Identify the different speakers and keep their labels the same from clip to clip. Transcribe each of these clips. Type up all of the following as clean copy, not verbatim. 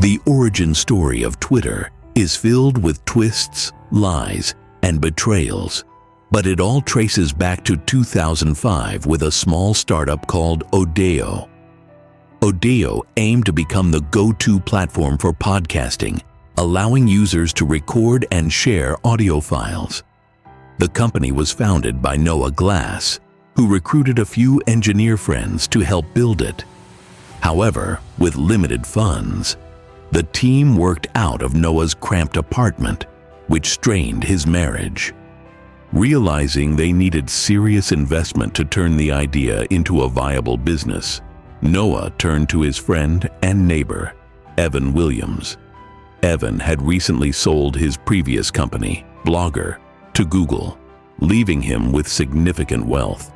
Speaker 1: The origin story of Twitter is filled with twists, lies, and betrayals, but it all traces back to 2005 with a small startup called Odeo. Odeo aimed to become the go-to platform for podcasting, allowing users to record and share audio files. The company was founded by Noah Glass, who recruited a few engineer friends to help build it. However, with limited funds, the team worked out of Noah's cramped apartment, which strained his marriage. Realizing they needed serious investment to turn the idea into a viable business, Noah turned to his friend and neighbor, Evan Williams. Evan had recently sold his previous company, Blogger, to Google, leaving him with significant wealth.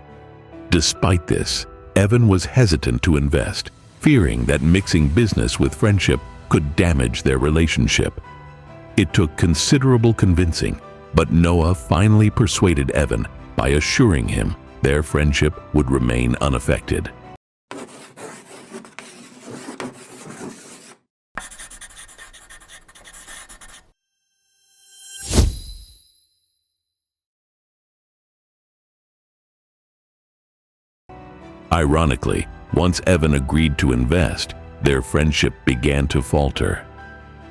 Speaker 1: Despite this, Evan was hesitant to invest, fearing that mixing business with friendship could damage their relationship. It took considerable convincing, but Noah finally persuaded Evan by assuring him their friendship would remain unaffected. Ironically, once Evan agreed to invest, their friendship began to falter.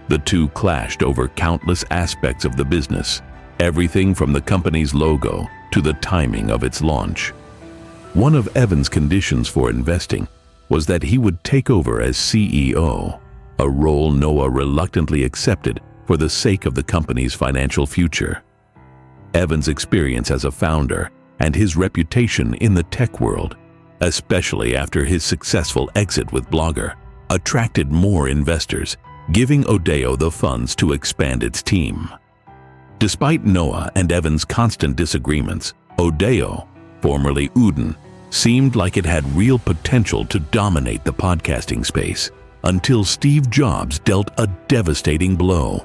Speaker 1: The two clashed over countless aspects of the business, everything from the company's logo to the timing of its launch. One of Evan's conditions for investing was that he would take over as CEO, a role Noah reluctantly accepted for the sake of the company's financial future. Evan's experience as a founder and his reputation in the tech world, especially after his successful exit with Blogger, attracted more investors, giving Odeo the funds to expand its team. Despite Noah and Evan's constant disagreements, Odeo, formerly Uden, seemed like it had real potential to dominate the podcasting space, until Steve Jobs dealt a devastating blow.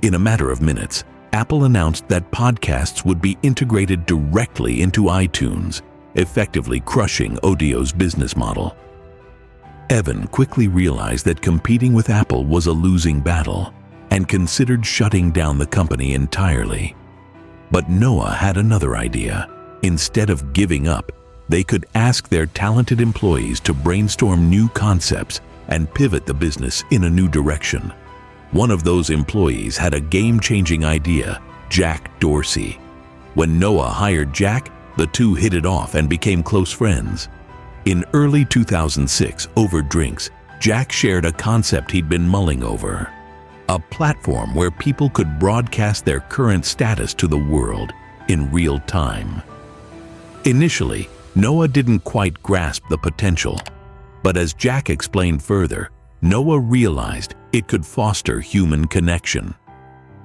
Speaker 1: In a matter of minutes, Apple announced that podcasts would be integrated directly into iTunes, effectively crushing Odeo's business model. Evan quickly realized that competing with Apple was a losing battle and considered shutting down the company entirely. But Noah had another idea. Instead of giving up, they could ask their talented employees to brainstorm new concepts and pivot the business in a new direction. One of those employees had a game-changing idea, Jack Dorsey. When Noah hired Jack, the two hit it off and became close friends. In early 2006, over drinks, Jack shared a concept he'd been mulling over: a platform where people could broadcast their current status to the world in real time. Initially, Noah didn't quite grasp the potential, but as Jack explained further, Noah realized it could foster human connection,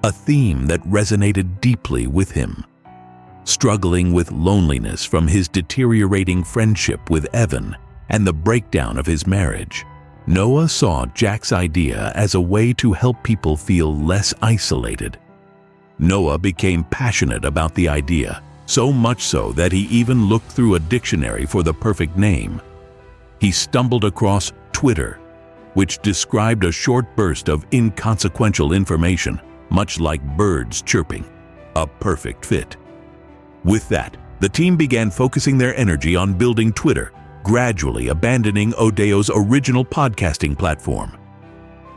Speaker 1: a theme that resonated deeply with him. Struggling with loneliness from his deteriorating friendship with Evan and the breakdown of his marriage, Noah saw Jack's idea as a way to help people feel less isolated. Noah became passionate about the idea, so much so that he even looked through a dictionary for the perfect name. He stumbled across Twitter, which described a short burst of inconsequential information, much like birds chirping. A perfect fit. With that, the team began focusing their energy on building Twitter, gradually abandoning Odeo's original podcasting platform.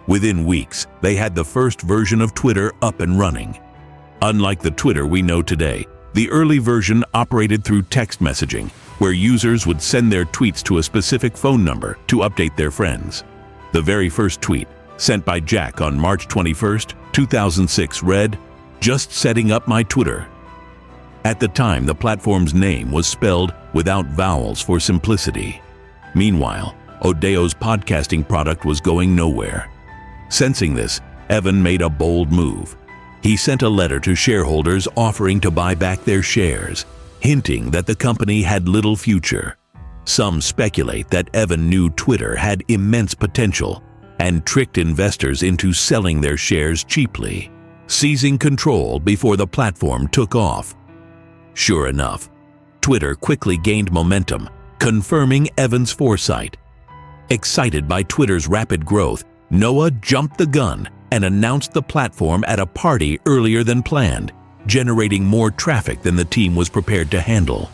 Speaker 1: Within weeks, they had the first version of Twitter up and running. Unlike the Twitter we know today, the early version operated through text messaging, where users would send their tweets to a specific phone number to update their friends. The very first tweet, sent by Jack on March 21, 2006, read, "Just setting up my Twitter." At the time, the platform's name was spelled without vowels for simplicity. Meanwhile, Odeo's podcasting product was going nowhere. Sensing this, Evan made a bold move. He sent a letter to shareholders offering to buy back their shares, hinting that the company had little future. Some speculate that Evan knew Twitter had immense potential and tricked investors into selling their shares cheaply, seizing control before the platform took off. Sure enough, Twitter quickly gained momentum, confirming Evan's foresight. Excited by Twitter's rapid growth, Noah jumped the gun and announced the platform at a party earlier than planned, generating more traffic than the team was prepared to handle.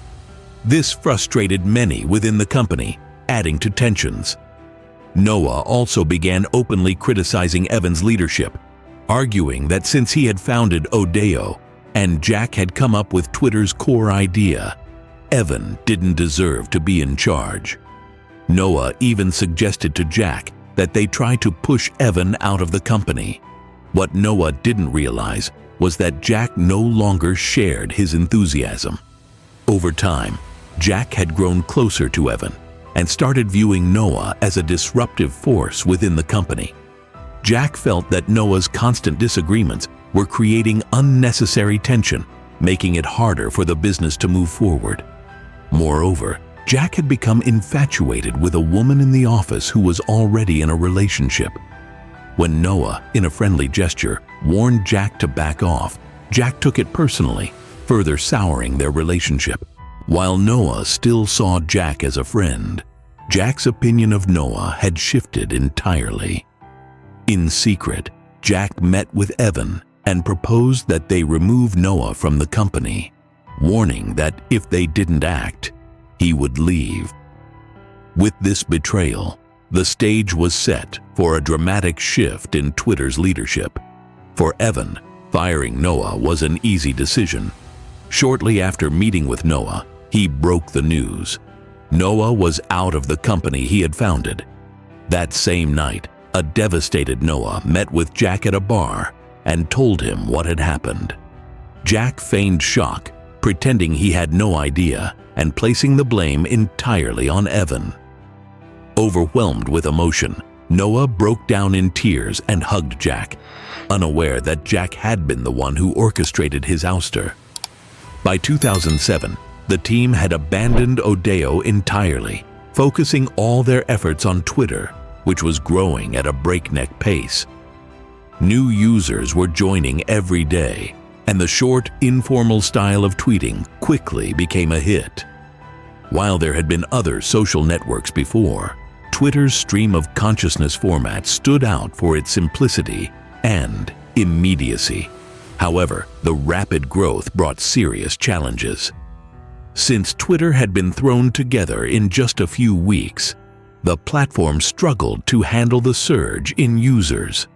Speaker 1: This frustrated many within the company, adding to tensions. Noah also began openly criticizing Evan's leadership, arguing that since he had founded Odeo and Jack had come up with Twitter's core idea, Evan didn't deserve to be in charge. Noah even suggested to Jack that they try to push Evan out of the company. What Noah didn't realize was that Jack no longer shared his enthusiasm. Over time, Jack had grown closer to Evan and started viewing Noah as a disruptive force within the company. Jack felt that Noah's constant disagreements were creating unnecessary tension, making it harder for the business to move forward. Moreover, Jack had become infatuated with a woman in the office who was already in a relationship. When Noah, in a friendly gesture, warned Jack to back off, Jack took it personally, further souring their relationship. While Noah still saw Jack as a friend, Jack's opinion of Noah had shifted entirely. In secret, Jack met with Evan and proposed that they remove Noah from the company, warning that if they didn't act, he would leave. With this betrayal, the stage was set for a dramatic shift in Twitter's leadership. For Evan, firing Noah was an easy decision. Shortly after meeting with Noah, he broke the news. Noah was out of the company he had founded. That same night, a devastated Noah met with Jack at a bar and told him what had happened. Jack feigned shock, pretending he had no idea and placing the blame entirely on Evan. Overwhelmed with emotion, Noah broke down in tears and hugged Jack, unaware that Jack had been the one who orchestrated his ouster. By 2007, the team had abandoned Odeo entirely, focusing all their efforts on Twitter, which was growing at a breakneck pace. New users were joining every day, and the short, informal style of tweeting quickly became a hit. While there had been other social networks before, Twitter's stream of consciousness format stood out for its simplicity and immediacy. However, the rapid growth brought serious challenges. Since Twitter had been thrown together in just a few weeks, the platform struggled to handle the surge in users.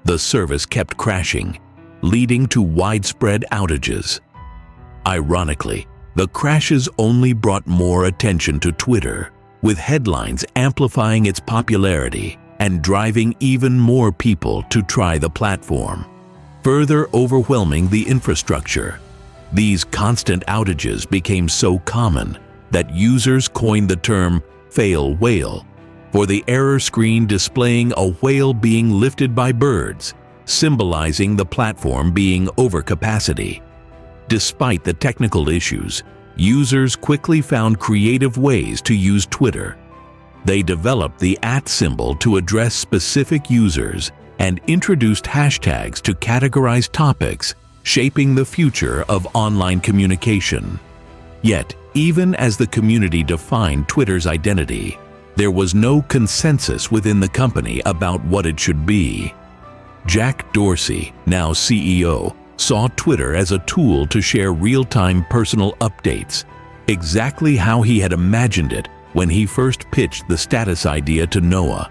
Speaker 1: The service kept crashing, leading to widespread outages. Ironically, the crashes only brought more attention to Twitter, with headlines amplifying its popularity and driving even more people to try the platform, further overwhelming the infrastructure. These constant outages became so common that users coined the term "fail whale" for the error screen displaying a whale being lifted by birds, symbolizing the platform being overcapacity. Despite the technical issues, users quickly found creative ways to use Twitter. They developed the @ symbol to address specific users and introduced hashtags to categorize topics, shaping the future of online communication. Yet, even as the community defined Twitter's identity, there was no consensus within the company about what it should be. Jack Dorsey, now CEO, saw Twitter as a tool to share real-time personal updates, exactly how he had imagined it when he first pitched the status idea to Noah.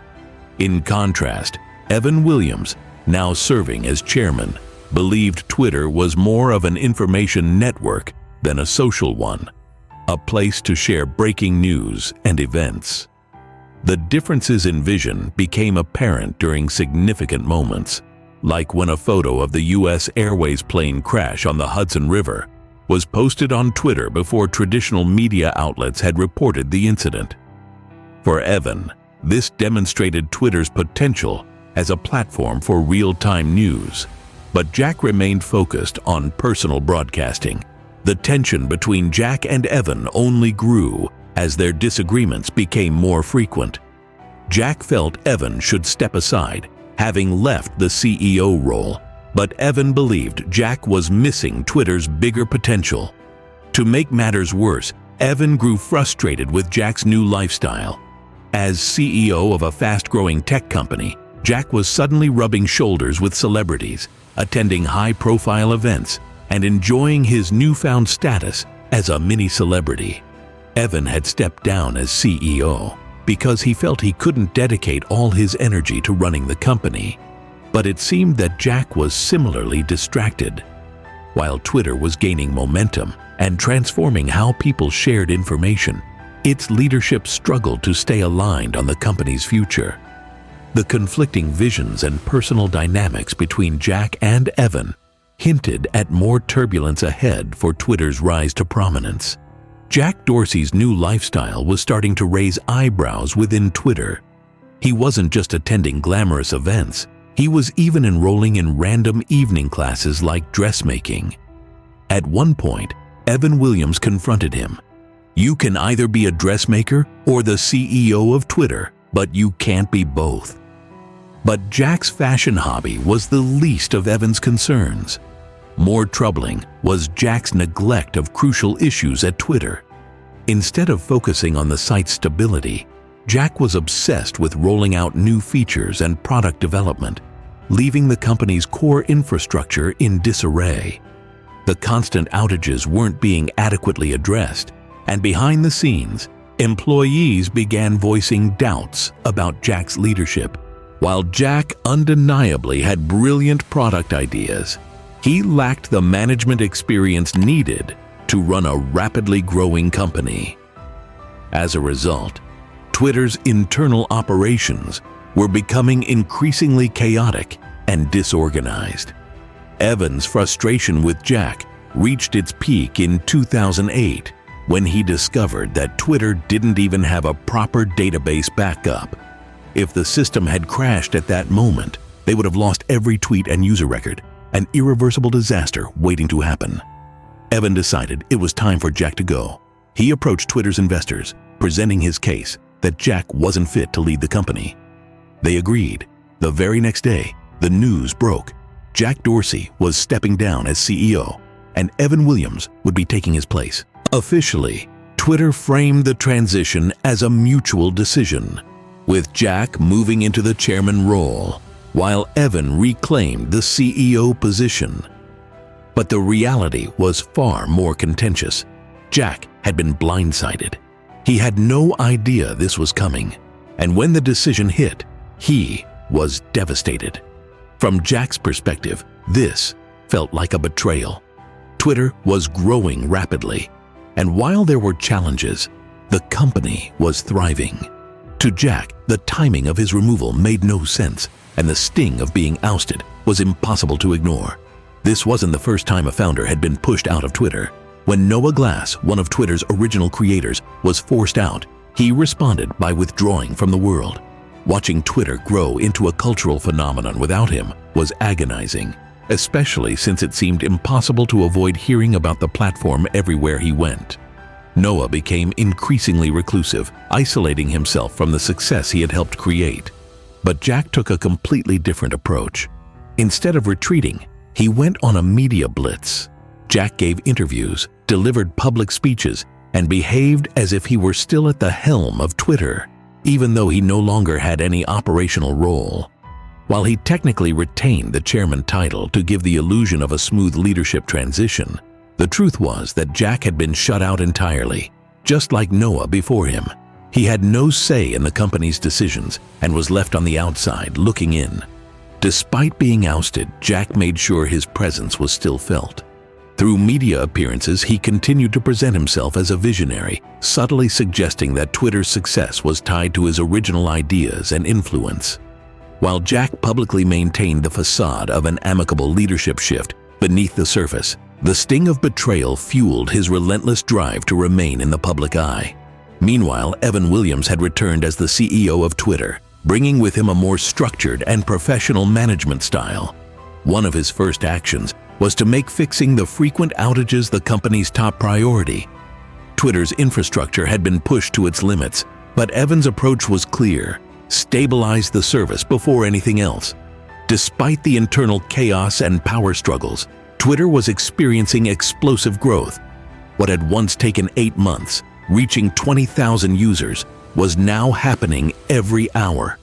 Speaker 1: In contrast, Evan Williams, now serving as chairman, believed Twitter was more of an information network than a social one, a place to share breaking news and events. The differences in vision became apparent during significant moments, like when a photo of the U.S. Airways plane crash on the Hudson River was posted on Twitter before traditional media outlets had reported the incident. For Evan, this demonstrated Twitter's potential as a platform for real-time news, but Jack remained focused on personal broadcasting. The tension between Jack and Evan only grew as their disagreements became more frequent. Jack felt Evan should step aside, having left the CEO role, but Evan believed Jack was missing Twitter's bigger potential. To make matters worse, Evan grew frustrated with Jack's new lifestyle. As CEO of a fast-growing tech company, Jack was suddenly rubbing shoulders with celebrities, attending high-profile events, and enjoying his newfound status as a mini-celebrity. Evan had stepped down as CEO because he felt he couldn't dedicate all his energy to running the company. But it seemed that Jack was similarly distracted. While Twitter was gaining momentum and transforming how people shared information, its leadership struggled to stay aligned on the company's future. The conflicting visions and personal dynamics between Jack and Evan hinted at more turbulence ahead for Twitter's rise to prominence. Jack Dorsey's new lifestyle was starting to raise eyebrows within Twitter. He wasn't just attending glamorous events, he was even enrolling in random evening classes like dressmaking. At one point, Evan Williams confronted him. "You can either be a dressmaker or the CEO of Twitter, but you can't be both." But Jack's fashion hobby was the least of Evan's concerns. More troubling was Jack's neglect of crucial issues at Twitter. Instead of focusing on the site's stability, Jack was obsessed with rolling out new features and product development, leaving the company's core infrastructure in disarray. The constant outages weren't being adequately addressed, and behind the scenes, employees began voicing doubts about Jack's leadership. While Jack undeniably had brilliant product ideas, he lacked the management experience needed to run a rapidly growing company. As a result, Twitter's internal operations were becoming increasingly chaotic and disorganized. Evan's frustration with Jack reached its peak in 2008 when he discovered that Twitter didn't even have a proper database backup. If the system had crashed at that moment, they would have lost every tweet and user record, an irreversible disaster waiting to happen. Evan decided it was time for Jack to go. He approached Twitter's investors, presenting his case that Jack wasn't fit to lead the company. They agreed. The very next day, the news broke. Jack Dorsey was stepping down as CEO, and Evan Williams would be taking his place. Officially, Twitter framed the transition as a mutual decision, with Jack moving into the chairman role, while Evan reclaimed the CEO position. But the reality was far more contentious. Jack had been blindsided. He had no idea this was coming, and when the decision hit, he was devastated. From Jack's perspective, this felt like a betrayal. Twitter was growing rapidly, and while there were challenges, the company was thriving. To Jack, the timing of his removal made no sense, and the sting of being ousted was impossible to ignore. This wasn't the first time a founder had been pushed out of Twitter. When Noah Glass, one of Twitter's original creators, was forced out, he responded by withdrawing from the world. Watching Twitter grow into a cultural phenomenon without him was agonizing, especially since it seemed impossible to avoid hearing about the platform everywhere he went. Noah became increasingly reclusive, isolating himself from the success he had helped create. But Jack took a completely different approach. Instead of retreating, he went on a media blitz. Jack gave interviews, delivered public speeches, and behaved as if he were still at the helm of Twitter, even though he no longer had any operational role. While he technically retained the chairman title to give the illusion of a smooth leadership transition, the truth was that Jack had been shut out entirely. Just like Noah before him, he had no say in the company's decisions and was left on the outside looking in. Despite being ousted, Jack made sure his presence was still felt. Through media appearances, he continued to present himself as a visionary, subtly suggesting that Twitter's success was tied to his original ideas and influence. While Jack publicly maintained the facade of an amicable leadership shift, beneath the surface, the sting of betrayal fueled his relentless drive to remain in the public eye. Meanwhile, Evan Williams had returned as the CEO of Twitter, bringing with him a more structured and professional management style. One of his first actions was to make fixing the frequent outages the company's top priority. Twitter's infrastructure had been pushed to its limits, but Evan's approach was clear: stabilize the service before anything else. Despite the internal chaos and power struggles, Twitter was experiencing explosive growth. What had once taken 8 months, reaching 20,000 users, was now happening every hour.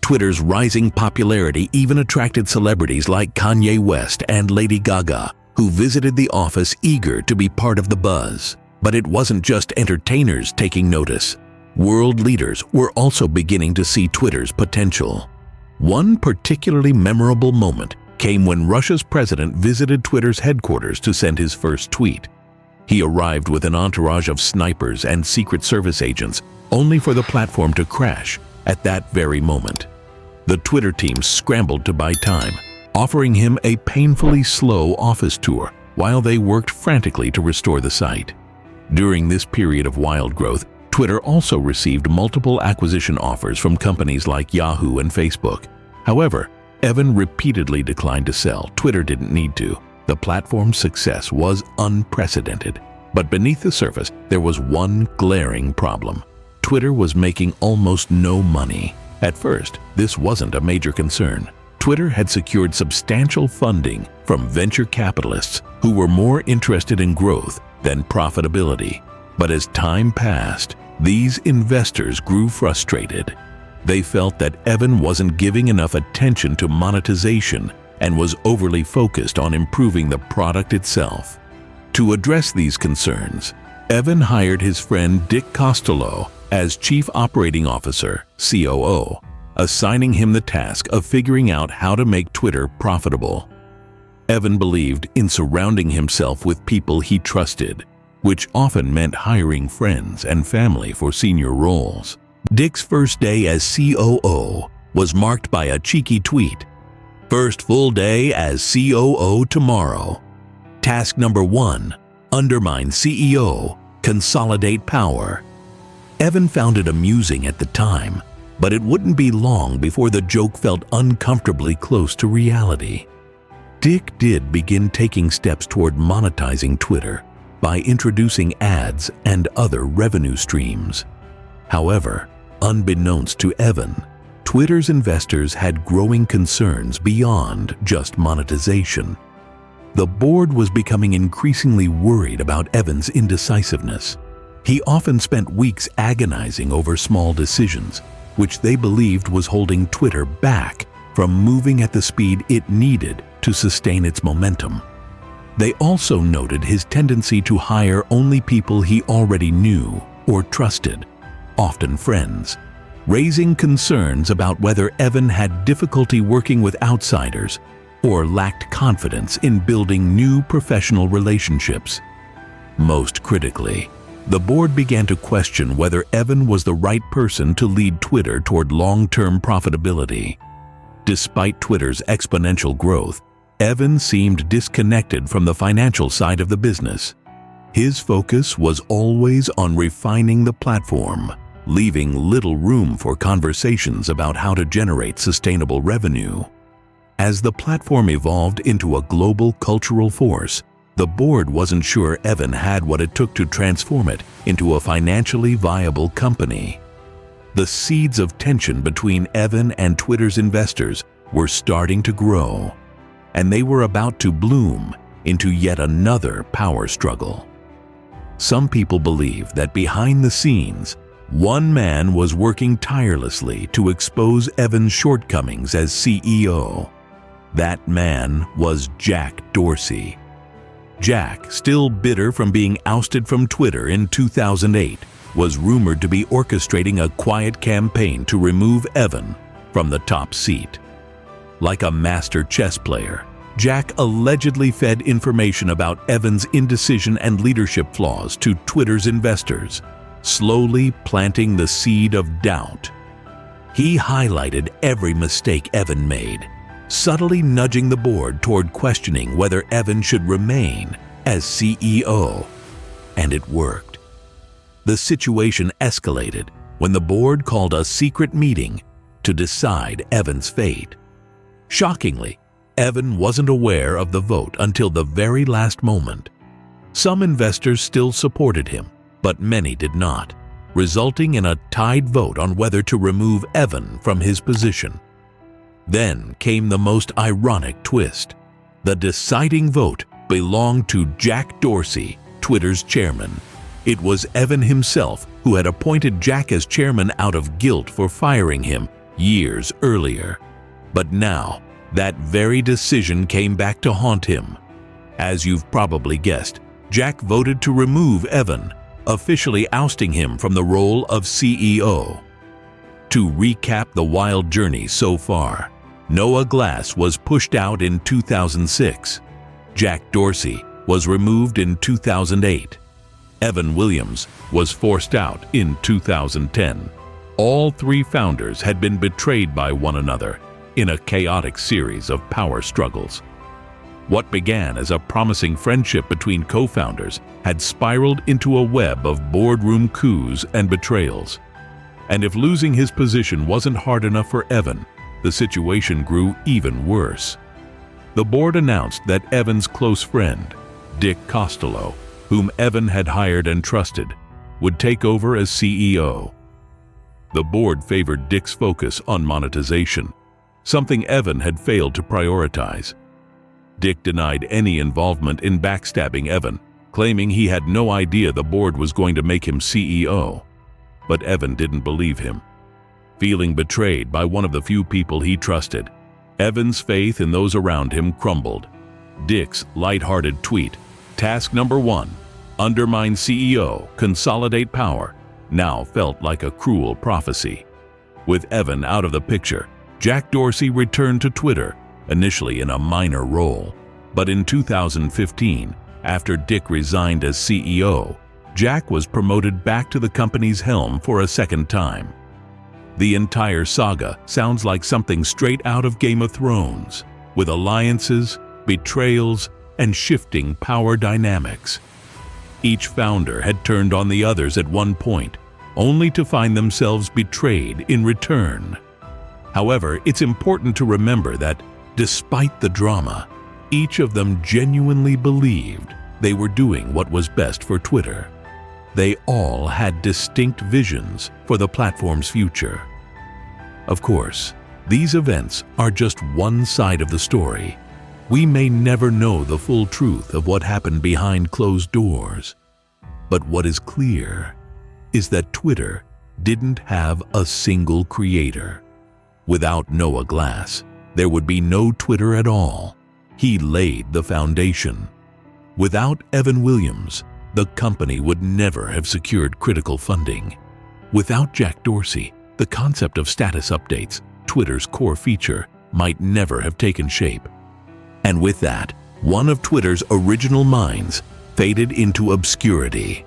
Speaker 1: Twitter's rising popularity even attracted celebrities like Kanye West and Lady Gaga, who visited the office eager to be part of the buzz. But it wasn't just entertainers taking notice. World leaders were also beginning to see Twitter's potential. One particularly memorable moment came when Russia's president visited Twitter's headquarters to send his first tweet. He arrived with an entourage of snipers and Secret Service agents, only for the platform to crash at that very moment. The Twitter team scrambled to buy time, offering him a painfully slow office tour while they worked frantically to restore the site. During this period of wild growth, Twitter also received multiple acquisition offers from companies like Yahoo and Facebook. However, Evan repeatedly declined to sell. Twitter didn't need to. The platform's success was unprecedented. But beneath the surface, there was one glaring problem. Twitter was making almost no money. At first, this wasn't a major concern. Twitter had secured substantial funding from venture capitalists who were more interested in growth than profitability. But as time passed, these investors grew frustrated. They felt that Evan wasn't giving enough attention to monetization and was overly focused on improving the product itself. To address these concerns, Evan hired his friend Dick Costello as Chief Operating Officer, COO, assigning him the task of figuring out how to make Twitter profitable. Evan believed in surrounding himself with people he trusted, which often meant hiring friends and family for senior roles. Dick's first day as COO was marked by a cheeky tweet. "First full day as COO tomorrow. Task number 1, undermine CEO, consolidate power." Evan found it amusing at the time, but it wouldn't be long before the joke felt uncomfortably close to reality. Dick did begin taking steps toward monetizing Twitter by introducing ads and other revenue streams. However, unbeknownst to Evan, Twitter's investors had growing concerns beyond just monetization. The board was becoming increasingly worried about Evan's indecisiveness. He often spent weeks agonizing over small decisions, which they believed was holding Twitter back from moving at the speed it needed to sustain its momentum. They also noted his tendency to hire only people he already knew or trusted, often friends, raising concerns about whether Evan had difficulty working with outsiders or lacked confidence in building new professional relationships. Most critically, the board began to question whether Evan was the right person to lead Twitter toward long-term profitability. Despite Twitter's exponential growth, Evan seemed disconnected from the financial side of the business. His focus was always on refining the platform, leaving little room for conversations about how to generate sustainable revenue. As the platform evolved into a global cultural force, the board wasn't sure Evan had what it took to transform it into a financially viable company. The seeds of tension between Evan and Twitter's investors were starting to grow, and they were about to bloom into yet another power struggle. Some people believe that behind the scenes, one man was working tirelessly to expose Evan's shortcomings as CEO. That man was Jack Dorsey. Jack, still bitter from being ousted from Twitter in 2008, was rumored to be orchestrating a quiet campaign to remove Evan from the top seat. Like a master chess player, Jack allegedly fed information about Evan's indecision and leadership flaws to Twitter's investors, slowly planting the seed of doubt. He highlighted every mistake Evan made, subtly nudging the board toward questioning whether Evan should remain as CEO. And it worked. The situation escalated when the board called a secret meeting to decide Evan's fate. Shockingly, Evan wasn't aware of the vote until the very last moment. Some investors still supported him, but many did not, resulting in a tied vote on whether to remove Evan from his position. Then came the most ironic twist. The deciding vote belonged to Jack Dorsey, Twitter's chairman. It was Evan himself who had appointed Jack as chairman out of guilt for firing him years earlier. But now, that very decision came back to haunt him. As you've probably guessed, Jack voted to remove Evan, officially ousting him from the role of CEO. To recap the wild journey so far, Noah Glass was pushed out in 2006. Jack Dorsey was removed in 2008. Evan Williams was forced out in 2010. All three founders had been betrayed by one another in a chaotic series of power struggles. What began as a promising friendship between co-founders had spiraled into a web of boardroom coups and betrayals. And if losing his position wasn't hard enough for Evan, the situation grew even worse. The board announced that Evan's close friend, Dick Costello, whom Evan had hired and trusted, would take over as CEO. The board favored Dick's focus on monetization, something Evan had failed to prioritize. Dick denied any involvement in backstabbing Evan, claiming he had no idea the board was going to make him CEO. But Evan didn't believe him. Feeling betrayed by one of the few people he trusted, Evan's faith in those around him crumbled. Dick's lighthearted tweet, "Task number 1, undermine CEO, consolidate power," now felt like a cruel prophecy. With Evan out of the picture, Jack Dorsey returned to Twitter, initially in a minor role. But in 2015, after Dick resigned as CEO, Jack was promoted back to the company's helm for a second time. The entire saga sounds like something straight out of Game of Thrones, with alliances, betrayals, and shifting power dynamics. Each founder had turned on the others at one point, only to find themselves betrayed in return. However, it's important to remember that, despite the drama, each of them genuinely believed they were doing what was best for Twitter. They all had distinct visions for the platform's future. Of course, these events are just one side of the story. We may never know the full truth of what happened behind closed doors. But what is clear is that Twitter didn't have a single creator. Without Noah Glass, there would be no Twitter at all. He laid the foundation. Without Evan Williams, the company would never have secured critical funding. Without Jack Dorsey, the concept of status updates, Twitter's core feature, might never have taken shape. And with that, one of Twitter's original minds faded into obscurity.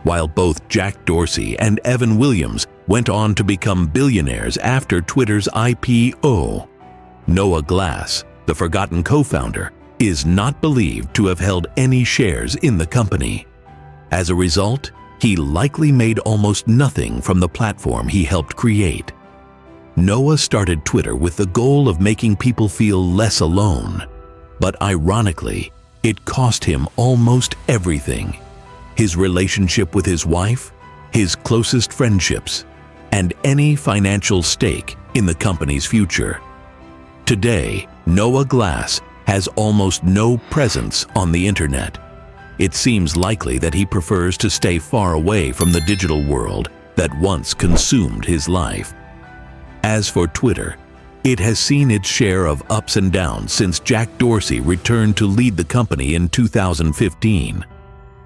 Speaker 1: While both Jack Dorsey and Evan Williams went on to become billionaires after Twitter's IPO, Noah Glass, the forgotten co-founder, is not believed to have held any shares in the company. As a result, he likely made almost nothing from the platform he helped create. Noah started Twitter with the goal of making people feel less alone. But ironically, it cost him almost everything: his relationship with his wife, his closest friendships, and any financial stake in the company's future. Today, Noah Glass has almost no presence on the internet. It seems likely that he prefers to stay far away from the digital world that once consumed his life. As for Twitter, it has seen its share of ups and downs since Jack Dorsey returned to lead the company in 2015.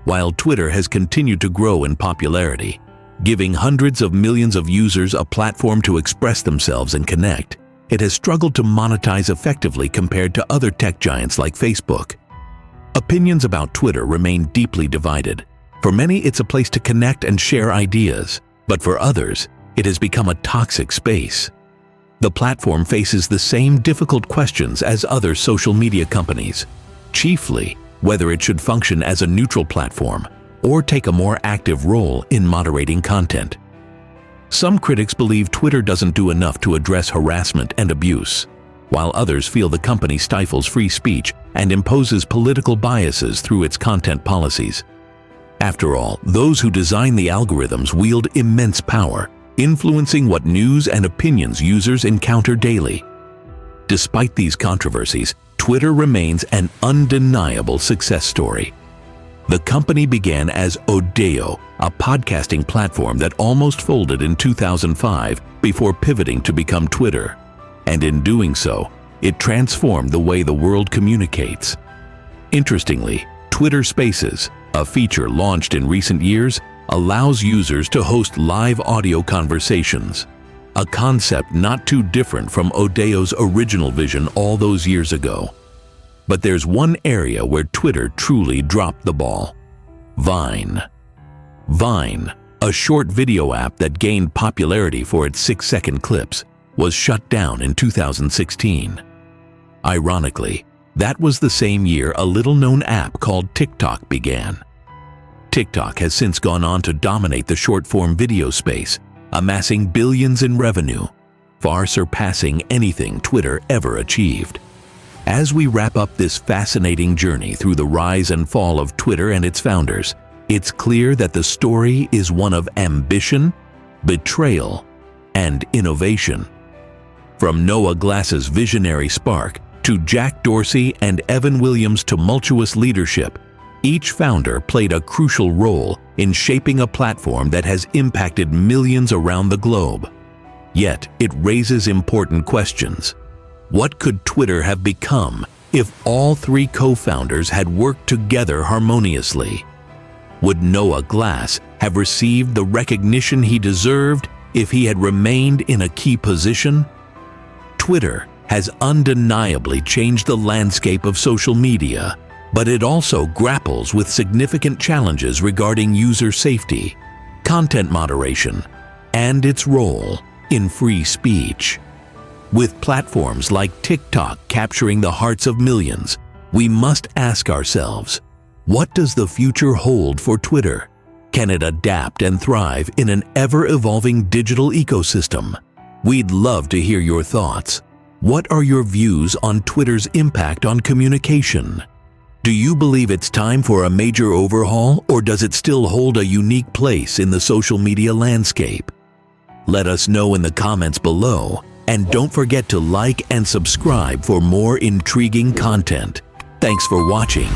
Speaker 1: While Twitter has continued to grow in popularity, giving hundreds of millions of users a platform to express themselves and connect, it has struggled to monetize effectively compared to other tech giants like Facebook. Opinions about Twitter remain deeply divided. For many, it's a place to connect and share ideas, but for others, it has become a toxic space. The platform faces the same difficult questions as other social media companies, chiefly whether it should function as a neutral platform or take a more active role in moderating content. Some critics believe Twitter doesn't do enough to address harassment and abuse, while others feel the company stifles free speech and imposes political biases through its content policies. After all, those who design the algorithms wield immense power, influencing what news and opinions users encounter daily. Despite these controversies, Twitter remains an undeniable success story. The company began as Odeo, a podcasting platform that almost folded in 2005 before pivoting to become Twitter. And in doing so, it transformed the way the world communicates. Interestingly, Twitter Spaces, a feature launched in recent years, allows users to host live audio conversations, a concept not too different from Odeo's original vision all those years ago. But there's one area where Twitter truly dropped the ball: Vine. Vine, a short video app that gained popularity for its 6-second clips, was shut down in 2016. Ironically, that was the same year a little-known app called TikTok began. TikTok has since gone on to dominate the short-form video space, amassing billions in revenue, far surpassing anything Twitter ever achieved. As we wrap up this fascinating journey through the rise and fall of Twitter and its founders, it's clear that the story is one of ambition, betrayal, and innovation. From Noah Glass's visionary spark to Jack Dorsey and Evan Williams' tumultuous leadership, each founder played a crucial role in shaping a platform that has impacted millions around the globe. Yet, it raises important questions. What could Twitter have become if all three co-founders had worked together harmoniously? Would Noah Glass have received the recognition he deserved if he had remained in a key position? Twitter has undeniably changed the landscape of social media, but it also grapples with significant challenges regarding user safety, content moderation, and its role in free speech. With platforms like TikTok capturing the hearts of millions, we must ask ourselves, what does the future hold for Twitter? Can it adapt and thrive in an ever-evolving digital ecosystem? We'd love to hear your thoughts. What are your views on Twitter's impact on communication? Do you believe it's time for a major overhaul, or does it still hold a unique place in the social media landscape? Let us know in the comments below, and don't forget to like and subscribe for more intriguing content. Thanks for watching.